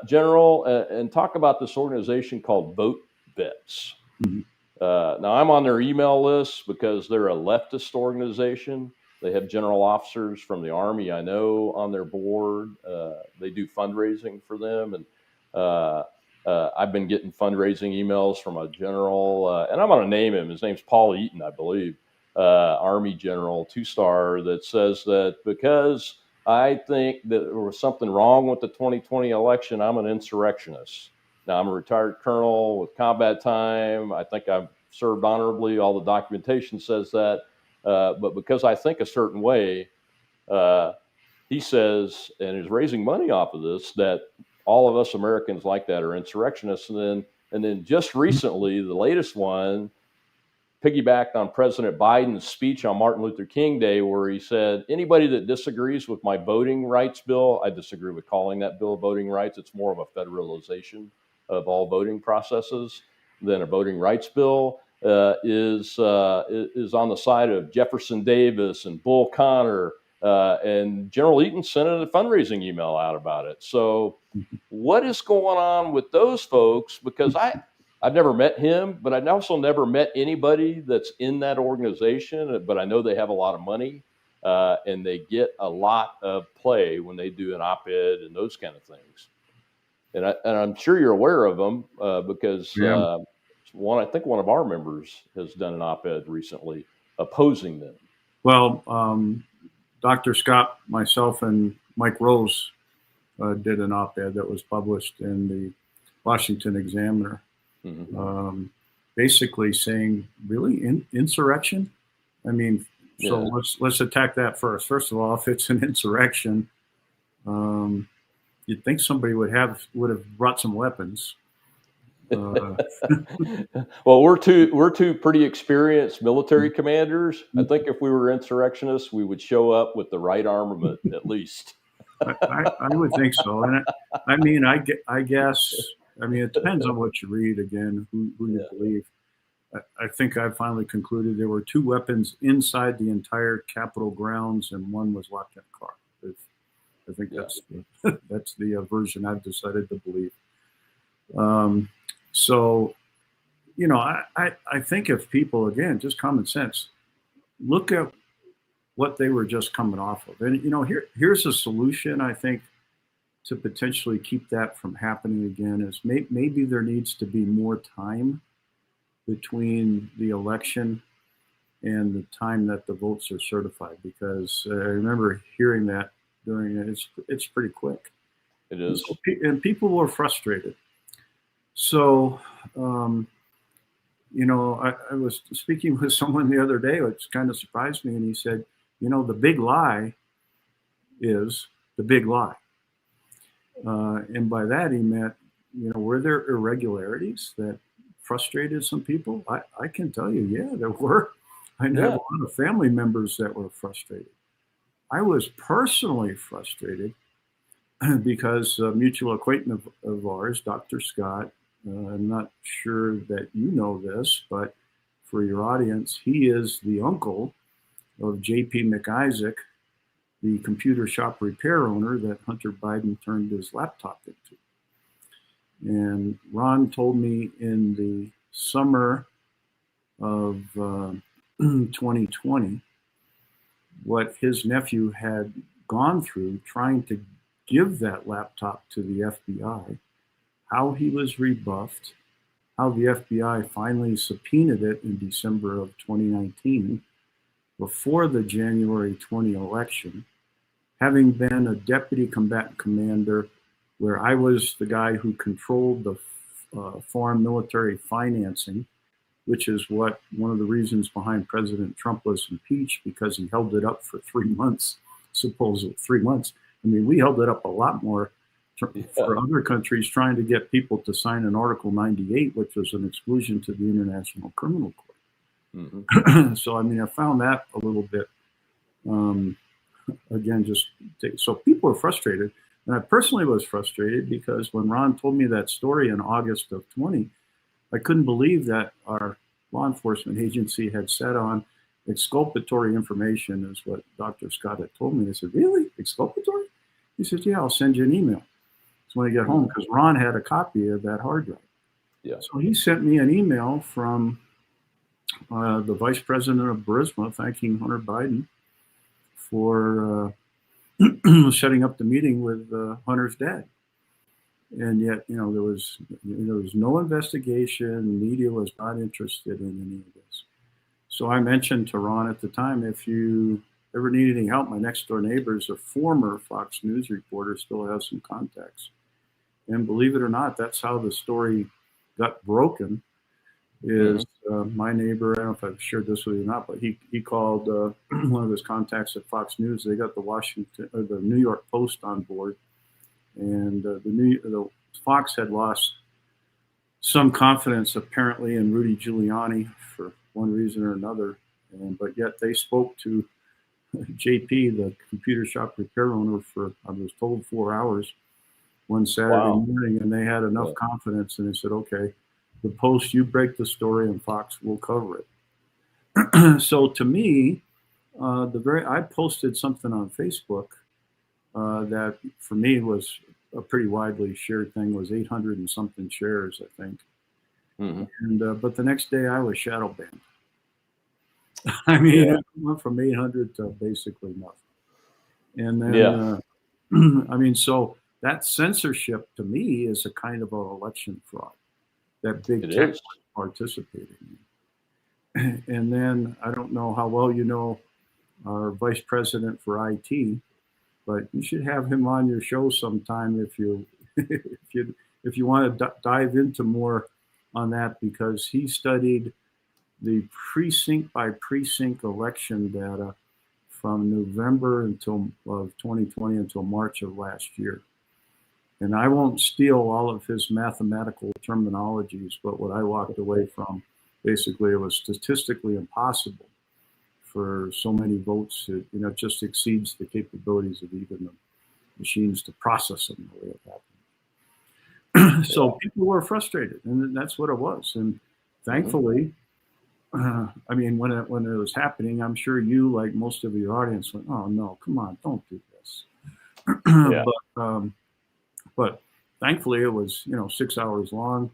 General, and talk about this organization called VoteVets. Mhm. Now, I'm on their email list because they're a leftist organization. They have general officers from the Army, I know, on their board. They do fundraising for them. And I've been getting fundraising emails from a general, and I'm going to name him. His name's Paul Eaton, I believe, Army general, 2-star, that says that because I think that there was something wrong with the 2020 election, I'm an insurrectionist. Now, I'm a retired colonel with combat time. I think I've served honorably. All the documentation says that. But because I think a certain way, he says, and is raising money off of this, that all of us Americans like that are insurrectionists. And then just recently, the latest one piggybacked on President Biden's speech on Martin Luther King Day, where he said, anybody that disagrees with my voting rights bill, I disagree with calling that bill voting rights. It's more of a federalization of all voting processes than a voting rights bill, is on the side of Jefferson Davis and Bull Connor. And General Eaton sent a fundraising email out about it. So what is going on with those folks? Because I've never met him, but I've also never met anybody that's in that organization. But I know they have a lot of money, and they get a lot of play when they do an op-ed and those kind of things. And I'm sure you're aware of them because Yeah. I think one of our members has done an op-ed recently opposing them. Well, Dr. Scott, myself, and Mike Rose did an op-ed that was published in the Washington Examiner. Mm-hmm. Basically saying, really, insurrection? I mean, so Yeah. let's attack that first. First of all, if it's an insurrection, you'd think somebody would have brought some weapons. Well, we're two pretty experienced military commanders. I think if we were insurrectionists, we would show up with the right armament at least. I would think so. And I guess, it depends on what you read, again, who you believe. I think I finally concluded there were 2 weapons inside the entire Capitol grounds, and one was locked in a car. I think that's the version I've decided to believe. So, I think if people, again, just common sense, look at what they were just coming off of. And, here's a solution, I think, to potentially keep that from happening again, is maybe there needs to be more time between the election and the time that the votes are certified, because I remember hearing that during it. It's pretty quick. It is. And people were frustrated. So, I was speaking with someone the other day, which kind of surprised me, and he said, the big lie is the big lie. And by that he meant, were there irregularities that frustrated some people? I can tell you, yeah, there were. I have a lot of family members that were frustrated. I was personally frustrated because a mutual acquaintance of ours, Dr. Scott, I'm not sure that you know this, but for your audience, he is the uncle of J.P. McIsaac, the computer shop repair owner that Hunter Biden turned his laptop into. And Ron told me in the summer of 2020 what his nephew had gone through trying to give that laptop to the FBI, how he was rebuffed, how the FBI finally subpoenaed it in December of 2019 before the January 20 election, having been a deputy combatant commander where I was the guy who controlled the foreign military financing, which is one of the reasons behind President Trump was impeached, because he held it up for 3 months, supposedly 3 months. We held it up a lot more for other countries trying to get people to sign an Article 98, which was an exclusion to the International Criminal Court. Mm-hmm. So, I found that a little bit, again, so people are frustrated. And I personally was frustrated because when Ron told me that story in August of 20, I couldn't believe that our law enforcement agency had set on exculpatory information, is what Dr. Scott had told me. I said, really? Exculpatory? He said, yeah, I'll send you an email. So when I get home, because Ron had a copy of that hard drive. Yeah. So he sent me an email from the vice president of Burisma thanking Hunter Biden for setting up the meeting with Hunter's dad. And yet, there was no investigation. Media was not interested in any of this. So I mentioned to Ron at the time, if you ever need any help, my next door neighbor is a former Fox News reporter, still has some contacts. And believe it or not, that's how the story got broken. Is my neighbor? I don't know if I've shared this with you or not, but he called one of his contacts at Fox News. They got the New York Post on board, and the Fox had lost some confidence apparently in Rudy Giuliani for one reason or another, but yet they spoke to JP, the computer shop repair owner, for, I was told, 4 hours one Saturday morning, and they had enough confidence, and they said, okay, the Post, you break the story, and Fox will cover it. So to me, I posted something on Facebook that for me was a pretty widely shared thing, was 800 and something shares, I think. And but the next day I was shadow banned. I mean, it went from 800 to basically nothing. And then, I mean, so that censorship to me is a kind of an election fraud that big tech participating in. And then I don't know how well you know our vice president for IT, but you should have him on your show sometime if you if you want to dive into more on that, because he studied the precinct by precinct election data from November of 2020 until March of last year. And I won't steal all of his mathematical terminologies, but what I walked away from, basically, it was statistically impossible for so many votes. It just exceeds the capabilities of even the machines to process them the way it happened. So people were frustrated, and that's what it was. And thankfully, I mean, when it was happening, I'm sure you, like most of your audience, went, "Oh no, come on, don't do this." But thankfully, it was 6 hours long.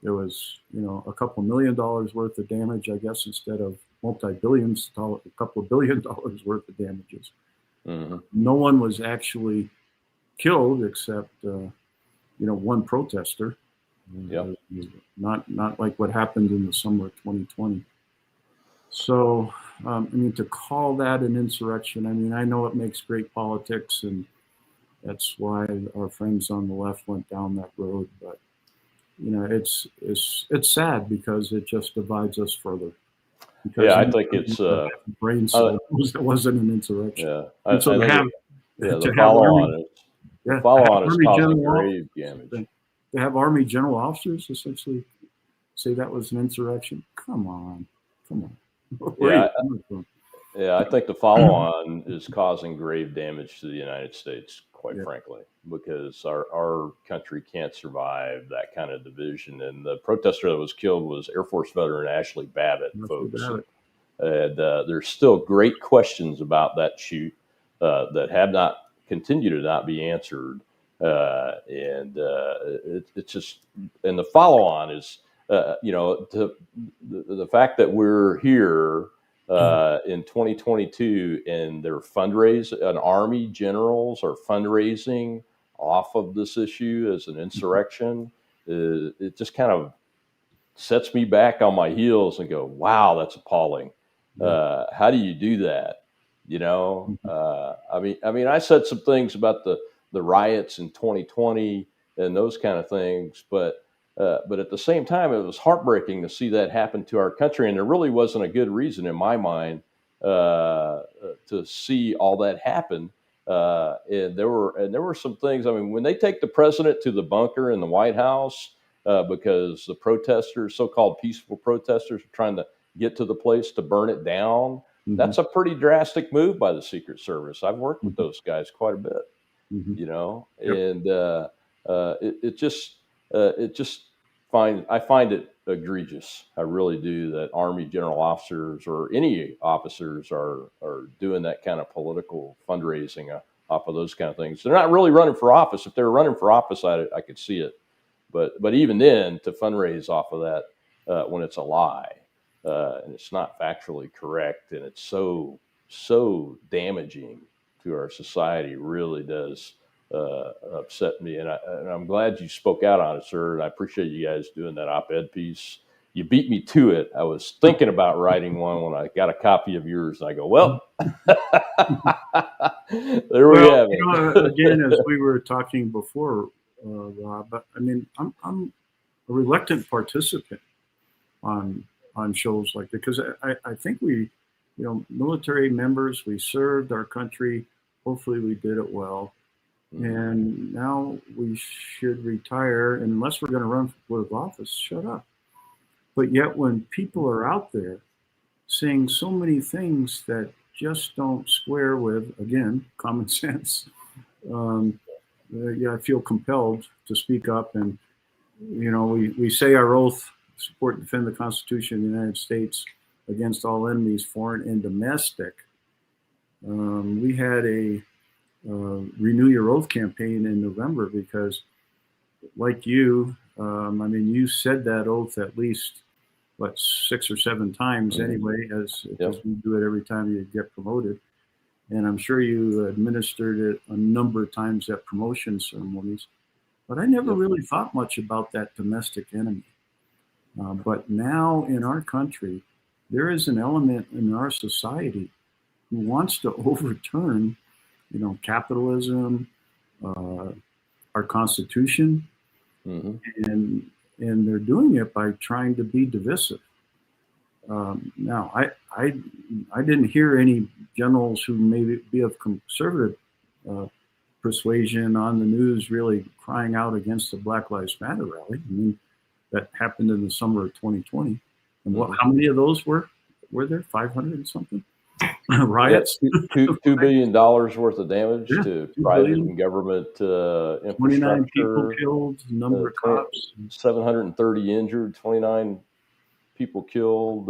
There was a couple $1 million worth of damage, I guess, instead of multi-billions, a couple of $1 billion worth of damages. No one was actually killed except one protester. Not like what happened in the summer of 2020. So, I mean, to call that an insurrection, I mean, I know it makes great politics, and that's why our friends on the left went down that road. But, it's sad because it just divides us further. Because I think it's brain cell that wasn't an insurrection. I so think the follow-on is causing grave damage. To have Army general officers essentially say that was an insurrection. Come on. I think the follow-on is causing grave damage to the United States, quite frankly, because our country can't survive that kind of division. And the protester that was killed was Air Force veteran Ashley Babbitt, folks. And there's still great questions about that shoot that have not continued to not be answered. It's just, and the follow-on is, the fact that we're here in 2022 and they're Army generals are fundraising off of this issue as an insurrection. It just kind of sets me back on my heels and go, wow, that's appalling. How do you do that? I mean, I said some things about the riots in 2020 and those kind of things, but at the same time, it was heartbreaking to see that happen to our country, and there really wasn't a good reason in my mind to see all that happen. And there were some things. I mean, when they take the president to the bunker in the White House because the protesters, so-called peaceful protesters, are trying to get to the place to burn it down. That's a pretty drastic move by the Secret Service. I've worked with those guys quite a bit, and I find it egregious. I really do, that Army general officers or any officers are doing that kind of political fundraising off of those kind of things. They're not really running for office. If they were running for office, I could see it. But even then, to fundraise off of that when it's a lie and it's not factually correct, and it's so damaging to our society, really does upset me. And I'm glad you spoke out on it, sir. And I appreciate you guys doing that op-ed piece. You beat me to it. I was thinking about writing one when I got a copy of yours, and I go, well, there we have it. Again, as we were talking before, Rob, but I mean, I'm a reluctant participant on shows like that, because I think we, military members, we served our country. Hopefully we did it well. And now we should retire, unless we're going to run for political office. Shut up. But yet when people are out there saying so many things that just don't square with, again, common sense, I feel compelled to speak up. And, we say our oath, support and defend the Constitution of the United States against all enemies, foreign and domestic. We had a Renew Your Oath campaign in November because, like you, you said that oath at least, 6 or 7 times anyway, as we do it every time you get promoted. And I'm sure you administered it a number of times at promotion ceremonies. But I never really thought much about that domestic enemy. But now in our country, there is an element in our society who wants to overturn, capitalism, our Constitution, and they're doing it by trying to be divisive. Now, I didn't hear any generals who maybe be of conservative persuasion on the news really crying out against the Black Lives Matter rally. I mean, that happened in the summer of 2020. And how many of those were there? 500 and something riots. $2 billion worth of damage to private and government infrastructure. 29 people killed, number of cops. 730 injured, 29 people killed,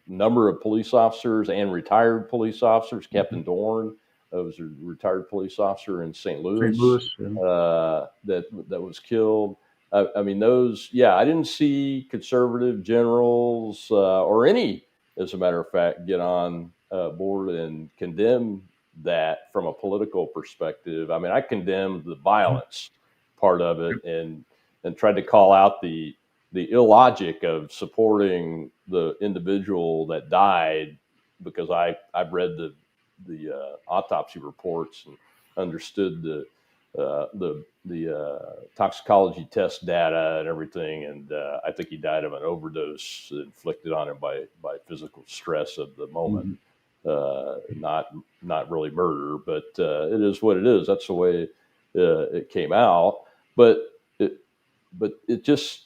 number of police officers and retired police officers. Captain Dorn was a retired police officer in St. Louis, that was killed. I mean, those, I didn't see conservative generals or any, as a matter of fact, get on board and condemn that from a political perspective. I mean, I condemned the violence part of it and tried to call out the illogic of supporting the individual that died, because I've read the autopsy reports and understood the toxicology test data and everything, and I think he died of an overdose inflicted on him by physical stress of the moment, not really murder, but it is what it is. That's the way it came out. But it just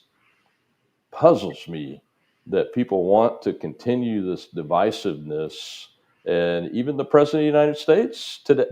puzzles me that people want to continue this divisiveness, and even the President of the United States today,